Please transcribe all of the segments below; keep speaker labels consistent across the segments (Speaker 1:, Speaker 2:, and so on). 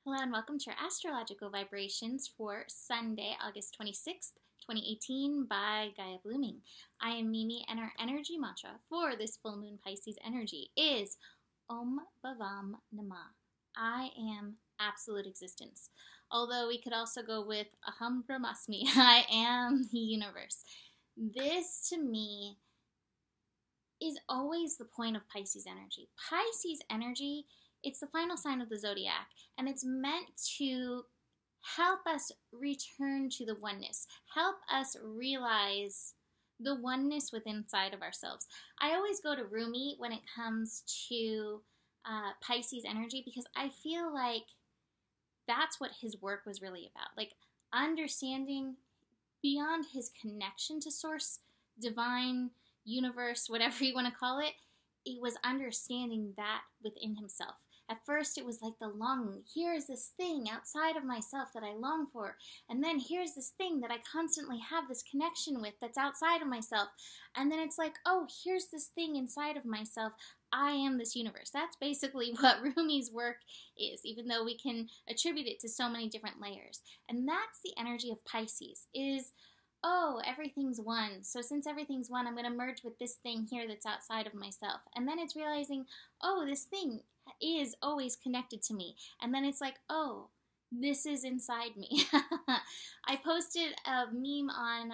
Speaker 1: Hello and welcome to your astrological vibrations for Sunday, August 26th, 2018 by Gaia Blooming. I am Mimi and our energy mantra for this full moon Pisces energy is Om Bhavam Namah. I am absolute existence. Although we could also go with Aham Brahmasmi. I am the universe. This to me is always the point of Pisces energy. Pisces energy, it's the final sign of the zodiac, and it's meant to help us return to the oneness, help us realize the oneness within inside of ourselves. I always go to Rumi when it comes to Pisces energy because I feel like that's what his work was really about. Like understanding beyond his connection to source, divine, universe, whatever you want to call it, it was understanding that within himself. At first, it was like the longing. Here is this thing outside of myself that I long for. And then here's this thing that I constantly have this connection with that's outside of myself. And then it's like, oh, here's this thing inside of myself. I am this universe. That's basically what Rumi's work is, even though we can attribute it to so many different layers. And that's the energy of Pisces, is oh, everything's one. So since everything's one, I'm going to merge with this thing here that's outside of myself. And then it's realizing, oh, this thing is always connected to me. And then it's like, oh, this is inside me. I posted a meme on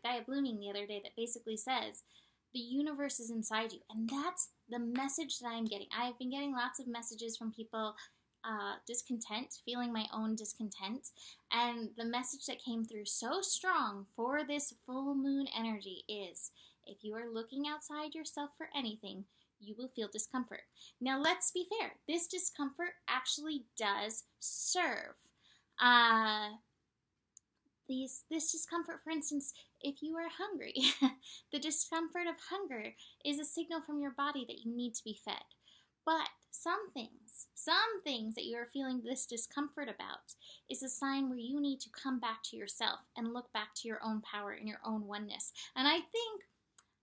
Speaker 1: Gaia Blooming the other day that basically says, the universe is inside you. And that's the message that I'm getting. I've been getting lots of messages from people discontent, feeling my own discontent. And the message that came through so strong for this full moon energy is, if you are looking outside yourself for anything, you will feel discomfort. Now, let's be fair. This discomfort actually does serve. This discomfort, for instance, if you are hungry, the discomfort of hunger is a signal from your body that you need to be fed. But some things that you are feeling this discomfort about is a sign where you need to come back to yourself and look back to your own power and your own oneness. And I think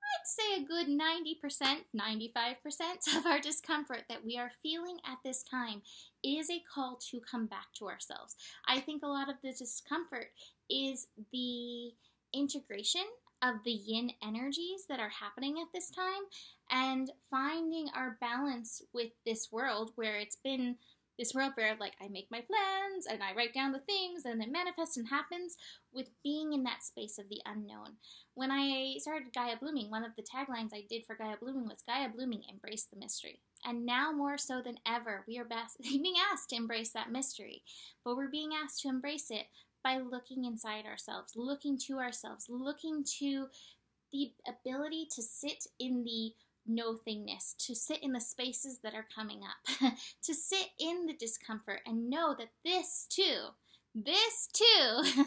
Speaker 1: I'd say a good 90%, 95% of our discomfort that we are feeling at this time is a call to come back to ourselves. I think a lot of the discomfort is the integration of the yin energies that are happening at this time and finding our balance with this world where it's been this world where like I make my plans and I write down the things and it manifests and happens, with being in that space of the unknown. When I started Gaia Blooming, one of the taglines I did for Gaia Blooming was Gaia Blooming, embrace the mystery. And now more so than ever, we are being asked to embrace that mystery, but we're being asked to embrace it by looking inside ourselves, looking to ourselves, looking to the ability to sit in the no-thingness, to sit in the spaces that are coming up, to sit in the discomfort and know that this too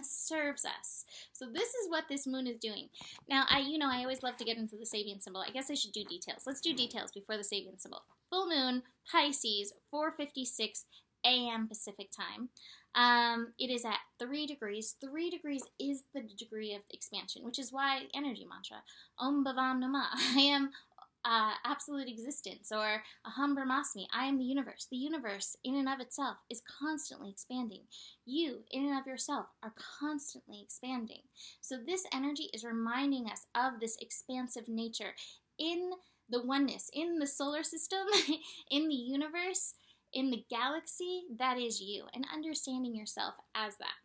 Speaker 1: serves us. So this is what this moon is doing. Now, I always love to get into the Sabian symbol. I guess I should do details. Let's do details before the Sabian symbol. Full moon, Pisces, 4:56 a.m. Pacific time. It is at 3 degrees. 3 degrees is the degree of expansion, which is why energy mantra, Om Bhavam Namah. I am absolute existence, or Aham Brahmasmi, I am the universe. The universe in and of itself is constantly expanding. You in and of yourself are constantly expanding. So this energy is reminding us of this expansive nature in the oneness, in the solar system, in the universe, in the galaxy that is you, and understanding yourself as that.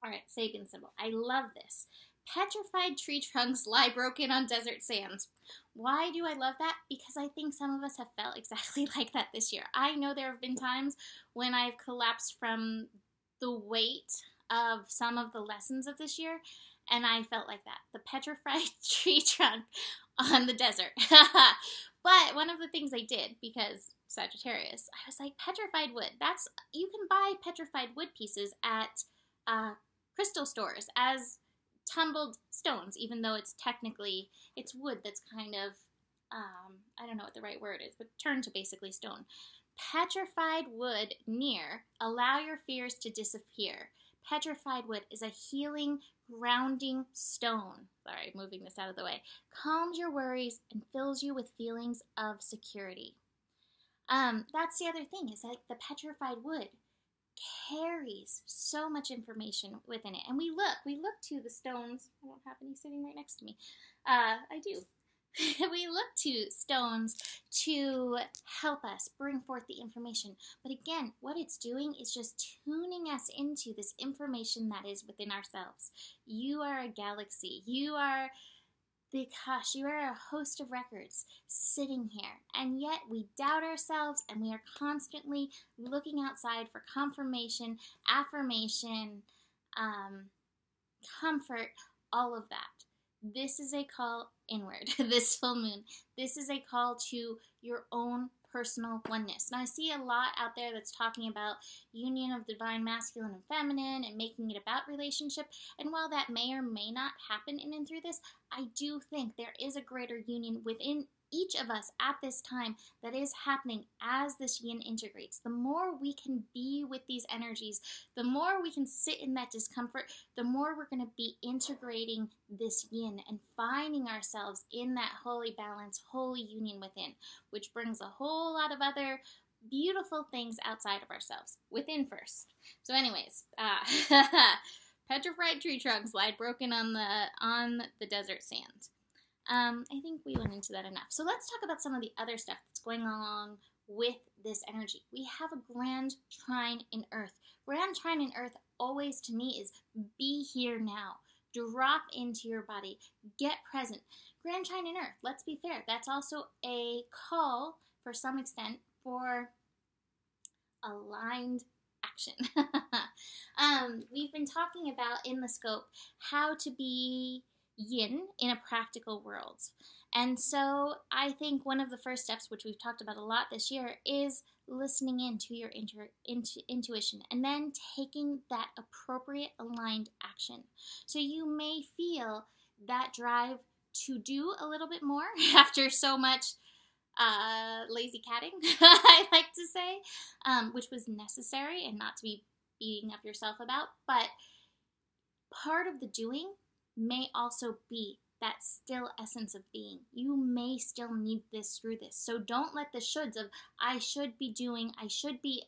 Speaker 1: All right, Sabian symbol. I love this. Petrified tree trunks lie broken on desert sands. Why do I love that? Because I think some of us have felt exactly like that this year. I know there have been times when I've collapsed from the weight of some of the lessons of this year, and I felt like that. The petrified tree trunk on the desert. But one of the things I did, because Sagittarius, I was like, petrified wood. You can buy petrified wood pieces at crystal stores as tumbled stones, even though it's wood that's kind of, I don't know what the right word is, but turned to basically stone. Petrified wood near, allow your fears to disappear. Petrified wood is a healing, grounding stone. Sorry, moving this out of the way. Calms your worries and fills you with feelings of security. That's the other thing, is like the petrified wood. carries so much information within it. And we look to the stones. I don't have any sitting right next to me. I do. We look to stones to help us bring forth the information. But again, what it's doing is just tuning us into this information that is within ourselves. You are a galaxy. You are you are a host of records sitting here, and yet we doubt ourselves, and we are constantly looking outside for confirmation, affirmation, comfort, all of that. This is a call inward, this full moon. This is a call to your own personal oneness. Now, I see a lot out there that's talking about union of divine masculine and feminine and making it about relationship. And while that may or may not happen in and through this, I do think there is a greater union within each of us at this time that is happening as this yin integrates. The more we can be with these energies, the more we can sit in that discomfort, the more we're going to be integrating this yin and finding ourselves in that holy balance, holy union within, which brings a whole lot of other beautiful things outside of ourselves, within first. So anyways, petrified tree trunks lie broken on the desert sand. I think we went into that enough. So let's talk about some of the other stuff that's going along with this energy. We have a grand trine in Earth. Grand trine in Earth always to me is be here now. Drop into your body. Get present. Grand trine in Earth, let's be fair, that's also a call, for some extent, for aligned action. We've been talking about in the scope how to be yin in a practical world. And so I think one of the first steps, which we've talked about a lot this year, is listening into your intuition and then taking that appropriate aligned action. So you may feel that drive to do a little bit more after so much lazy catting, I like to say, which was necessary and not to be beating up yourself about. But part of the doing may also be that still essence of being. You may still need this through this. So don't let the shoulds of I should be doing, I should be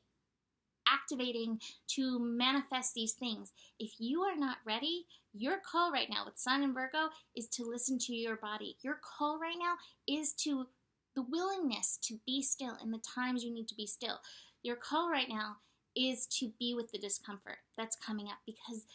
Speaker 1: activating to manifest these things. If you are not ready, your call right now with Sun and Virgo is to listen to your body. Your call right now is to the willingness to be still in the times you need to be still. Your call right now is to be with the discomfort that's coming up, because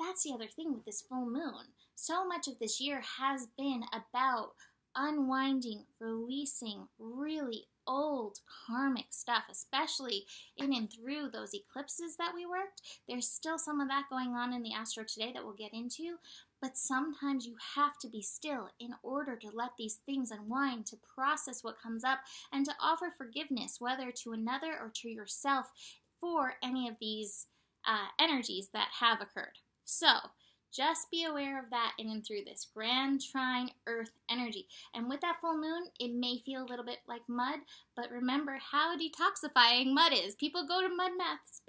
Speaker 1: that's the other thing with this full moon. So much of this year has been about unwinding, releasing really old karmic stuff, especially in and through those eclipses that we worked. There's still some of that going on in the astro today that we'll get into, but sometimes you have to be still in order to let these things unwind, to process what comes up, and to offer forgiveness, whether to another or to yourself, for any of these energies that have occurred. So just be aware of that in and through this grand trine Earth energy. And with that full moon, it may feel a little bit like mud, but remember how detoxifying mud is. People go to mud baths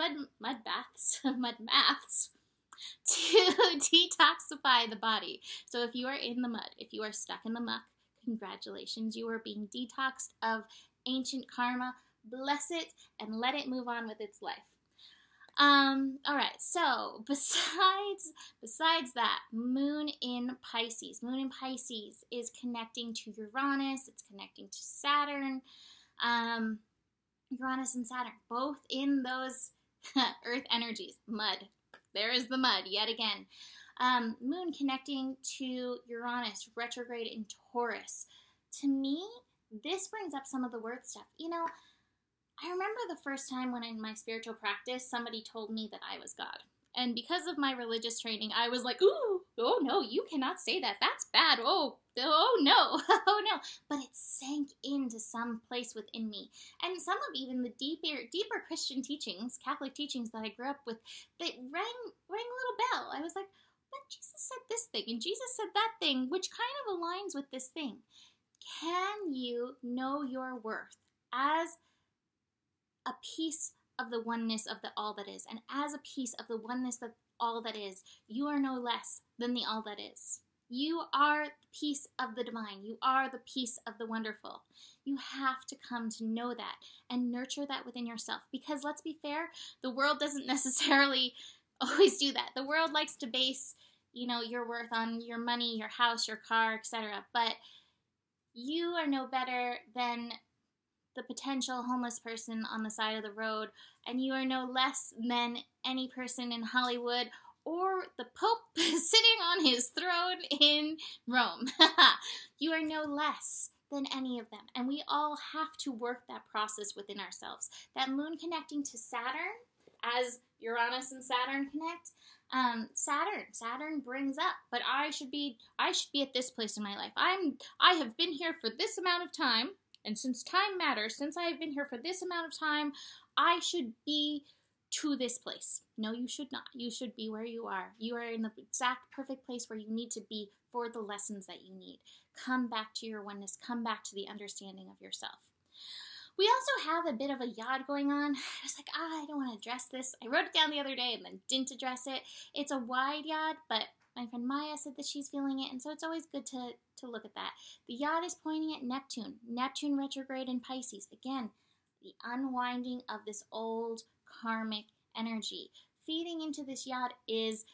Speaker 1: to detoxify the body. So if you are in the mud, if you are stuck in the muck, congratulations, you are being detoxed of ancient karma. Bless it and let it move on with its life. All right, so besides that, moon in Pisces. Moon in Pisces is connecting to Uranus, it's connecting to Saturn. Uranus and Saturn, both in those earth energies. Mud. There is the mud yet again. Moon connecting to Uranus, retrograde in Taurus. To me, this brings up some of the word stuff. You know, I remember the first time when in my spiritual practice, somebody told me that I was God. And because of my religious training, I was like, ooh, oh no, you cannot say that. That's bad. Oh no, oh no. But it sank into some place within me. And some of even the deeper Christian teachings, Catholic teachings that I grew up with, they rang a little bell. I was like, but Jesus said this thing, and Jesus said that thing, which kind of aligns with this thing. Can you know your worth as a piece of the oneness of the all that is, and as a piece of the oneness of all that is, you are no less than the all that is. You are the piece of the divine. You are the piece of the wonderful. You have to come to know that and nurture that within yourself. Because let's be fair, the world doesn't necessarily always do that. The world likes to base, your worth on your money, your house, your car, etc. But you are no better than the potential homeless person on the side of the road, and you are no less than any person in Hollywood or the Pope sitting on his throne in Rome. You are no less than any of them. And we all have to work that process within ourselves. That moon connecting to Saturn, as Uranus and Saturn connect, Saturn brings up, but I should be at this place in my life. I have been here for this amount of time, and since time matters, since I have been here for this amount of time, I should be to this place. No, you should not. You should be where you are. You are in the exact perfect place where you need to be for the lessons that you need. Come back to your oneness. Come back to the understanding of yourself. We also have a bit of a yod going on. I was like, I don't want to address this. I wrote it down the other day and then didn't address it. It's a wide yod, but my friend Maya said that she's feeling it, and so it's always good to look at that. The yod is pointing at Neptune. Neptune retrograde in Pisces. Again, the unwinding of this old karmic energy. Feeding into this yod is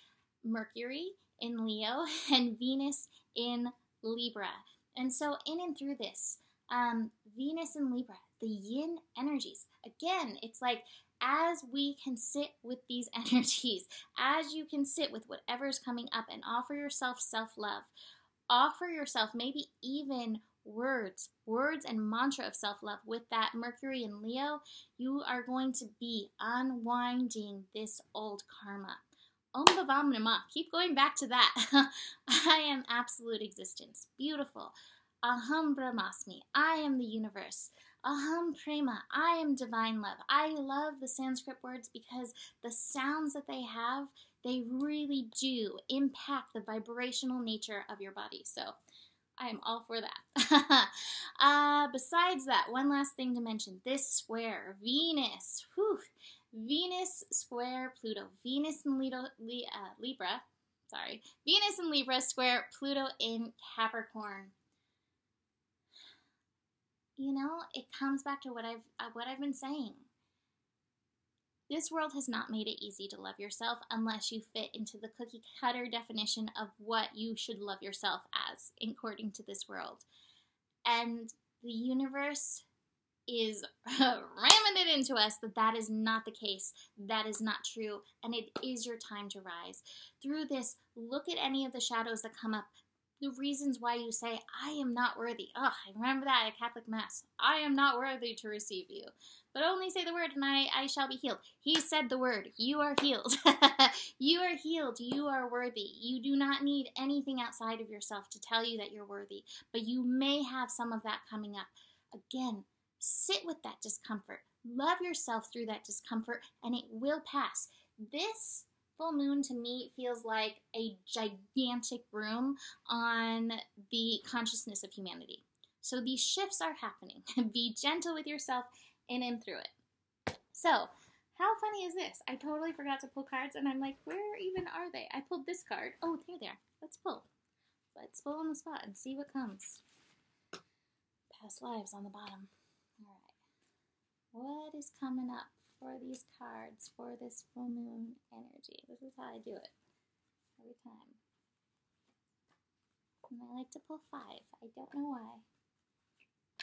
Speaker 1: Mercury in Leo and Venus in Libra. And so in and through this, Venus and Libra, the yin energies. Again, it's like as we can sit with these energies, as you can sit with whatever's coming up and offer yourself self-love, offer yourself maybe even words and mantra of self-love with that Mercury in Leo, you are going to be unwinding this old karma. Om Bhavam Namah. Keep going back to that. I am absolute existence. Beautiful. Aham Brahmasmi. I am the universe. Aham Prema. I am divine love. I love the Sanskrit words because the sounds that they have, they really do impact the vibrational nature of your body. So I am all for that. Besides that, one last thing to mention. This square, Venus. Venus square Pluto. Venus in Libra. Sorry. Venus in Libra square Pluto in Capricorn. It comes back to what I've been saying. This world has not made it easy to love yourself unless you fit into the cookie cutter definition of what you should love yourself as, according to this world. And the universe is ramming it into us that is not the case. That is not true. And it is your time to rise. Through this, look at any of the shadows that come up. The reasons why you say, I am not worthy. Oh, I remember that at Catholic Mass. I am not worthy to receive you. But only say the word and I shall be healed. He said the word. You are healed. You are healed. You are worthy. You do not need anything outside of yourself to tell you that you're worthy. But you may have some of that coming up. Again, sit with that discomfort. Love yourself through that discomfort and it will pass. This full moon to me feels like a gigantic broom on the consciousness of humanity. So these shifts are happening. Be gentle with yourself in and through it. So, how funny is this? I totally forgot to pull cards and I'm like, where even are they? I pulled this card. Oh, there they are. Let's pull. Let's pull on the spot and see what comes. Past lives on the bottom. All right. What is coming up for these cards for this full moon energy? This is how I do it every time. And I like to pull 5. I don't know why.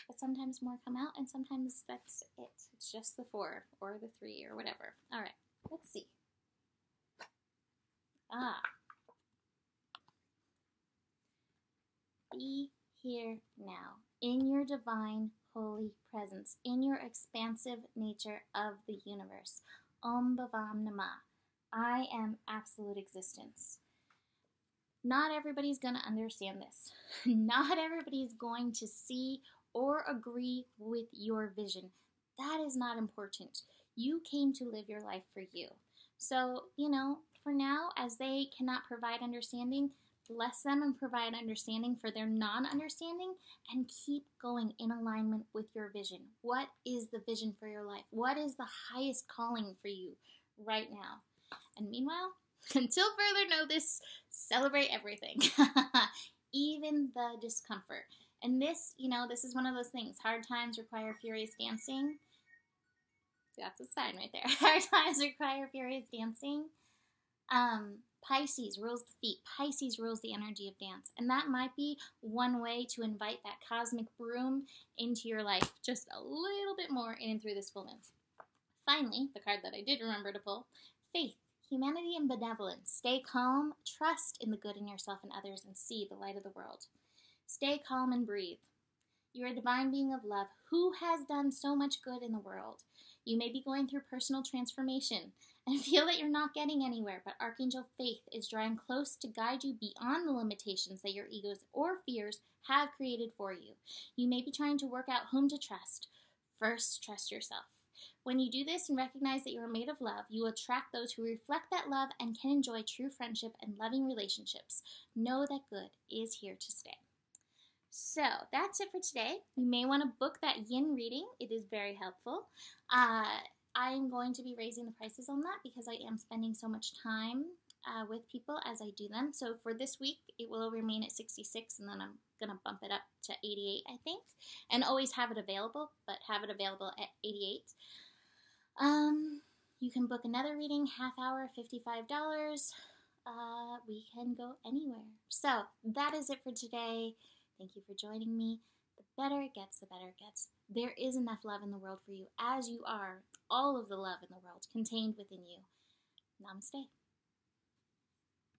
Speaker 1: But sometimes more come out and sometimes that's it. It's just the 4 or the 3 or whatever. All right, let's see. Be here now in your divine holy presence, in your expansive nature of the universe. Om Bhavam Namah. I am absolute existence. Not everybody's going to understand this. Not everybody's going to see or agree with your vision. That is not important. You came to live your life for you. So, for now, as they cannot provide understanding, bless them and provide understanding for their non-understanding and keep going in alignment with your vision. What is the vision for your life? What is the highest calling for you right now? And meanwhile, Until further notice, celebrate everything, even the discomfort. And this, this is one of those things. Hard times require furious dancing. That's a sign right there. Hard times require furious dancing. Pisces rules the feet. Pisces rules the energy of dance. And that might be one way to invite that cosmic broom into your life just a little bit more in and through this full moon. Finally, the card that I did remember to pull, faith, humanity, and benevolence. Stay calm, trust in the good in yourself and others, and see the light of the world. Stay calm and breathe. You're a divine being of love who has done so much good in the world. You may be going through personal transformation and feel that you're not getting anywhere, but Archangel Faith is drawing close to guide you beyond the limitations that your egos or fears have created for you. You may be trying to work out whom to trust. First, trust yourself. When you do this and recognize that you are made of love, you will attract those who reflect that love and can enjoy true friendship and loving relationships. Know that good is here to stay. So that's it for today. You may want to book that yin reading. It is very helpful. I'm going to be raising the prices on that because I am spending so much time with people as I do them. So for this week, it will remain at $66, and then I'm going to bump it up to $88, I think, and always have it available, but have it available at $88. You can book another reading, half hour, $55. We can go anywhere. So that is it for today. Thank you for joining me. The better it gets, the better it gets. There is enough love in the world for you as you are. All of the love in the world contained within you. Namaste.